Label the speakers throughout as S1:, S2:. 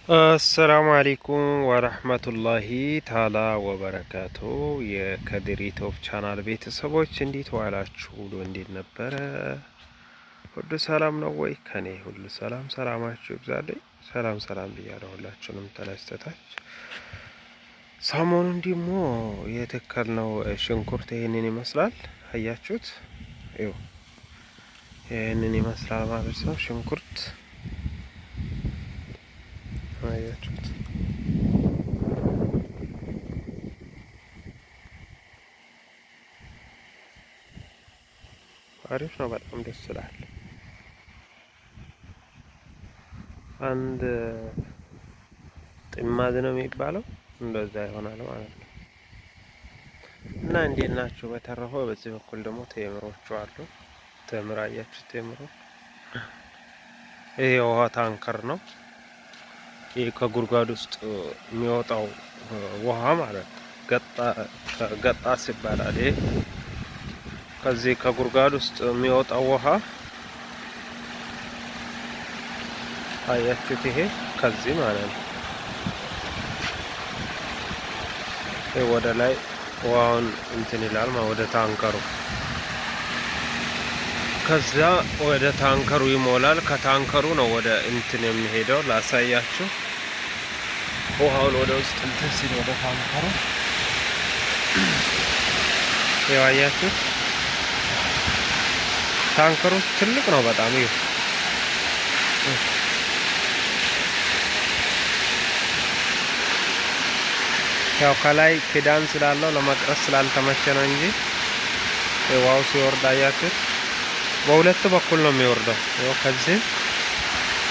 S1: አሰላሙ አለይኩም ወረህመቱላሂ ታላ ወበረካቱ። የከድር ዩቲዩብ ቻናል ቤተሰቦች እንዴት ዋላችሁ? ውሎ እንዴት ነበረ? ሁሉ ሰላም ነው ወይ? ከኔ ሁሉ ሰላም። ሰላማችሁ ይብዛልኝ። ሰላም ሰላም ብያለሁ ሁላችሁንም ተነስተታች። ሰሞኑን ደግሞ የተከልነው ሽንኩርት ይህንን ይመስላል። አያችሁት? ይህንን ይመስላል ማለት ነው ሽንኩርት አያችሁት? አሪፍ ነው። በጣም ደስ ይላል። አንድ ጥማድ ነው የሚባለው እንደዛ ይሆናል ማለት ነው። እና እንዴት ናችሁ? በተረፈው በዚህ በኩል ደግሞ ቴምሮቹ አሉ። ተምር አያችሁ? ቴምሮ ይሄ የውሃ ታንከር ነው። ይሄ ከጉድጓድ ውስጥ የሚወጣው ውሃ ማለት ገጣስ ይባላል። ይሄ ከዚህ ከጉድጓድ ውስጥ የሚወጣው ውሃ አያችሁት? ይሄ ከዚህ ማለት ነው። ይሄ ወደ ላይ ውሃውን እንትን ይላል ወደ ታንከሩ፣ ከዛ ወደ ታንከሩ ይሞላል። ከታንከሩ ነው ወደ እንትን የሚሄደው። ላሳያችሁ። ውሃውን ወደ ውስጥ እንትን ሲል ወደ ታንከሩ ያያችሁ። ታንከሩ ትልቅ ነው በጣም። ያው ከላይ ክዳን ስላለው ለመቅረስ ስላልተመቸ ነው እንጂ ውሃው ሲወርድ አያችሁ፣ በሁለት በኩል ነው የሚወርደው። ያው ከዚህ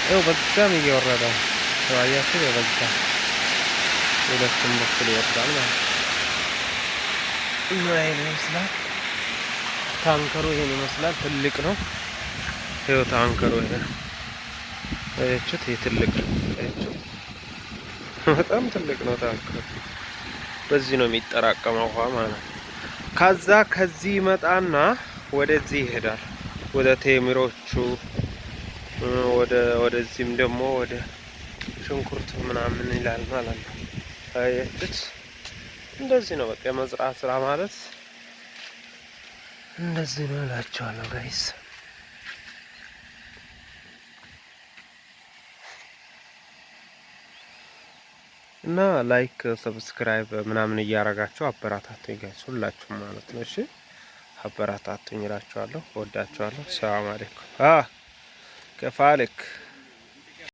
S1: ያው በዛም እየወረደ ነው አያችሁ። በዛ ሁለቱም በኩል ይወርዳል ማለት ነው። ይሄን ይመስላል ታንከሩ። ይሄን ይመስላል። ትልቅ ነው። ይሄው ታንከሩ ይሄ አያችሁት? ይሄ ትልቅ ነው። አያችሁት? በጣም ትልቅ ነው ታንከሩ። በዚህ ነው የሚጠራቀመው ውሃ ማለት ነው። ከዛ ከዚህ ይመጣና ወደዚህ ይሄዳል፣ ወደ ቴምሮቹ፣ ወደዚህም ደግሞ ወደ ሽንኩርቱ ምናምን ይላል ማለት ነው። አያችሁት? እንደዚህ ነው በቃ የመዝራት ስራ ማለት እንደዚህ ነው እላችኋለሁ ጋይስ። እና ላይክ ሰብስክራይብ ምናምን እያረጋችሁ አበራታቱኝ ጋይስ፣ ሁላችሁም ማለት ነው። እሺ አበራታቱኝ እላችኋለሁ። ወዳችኋለሁ። ሰላም አለይኩም። ከፋልክ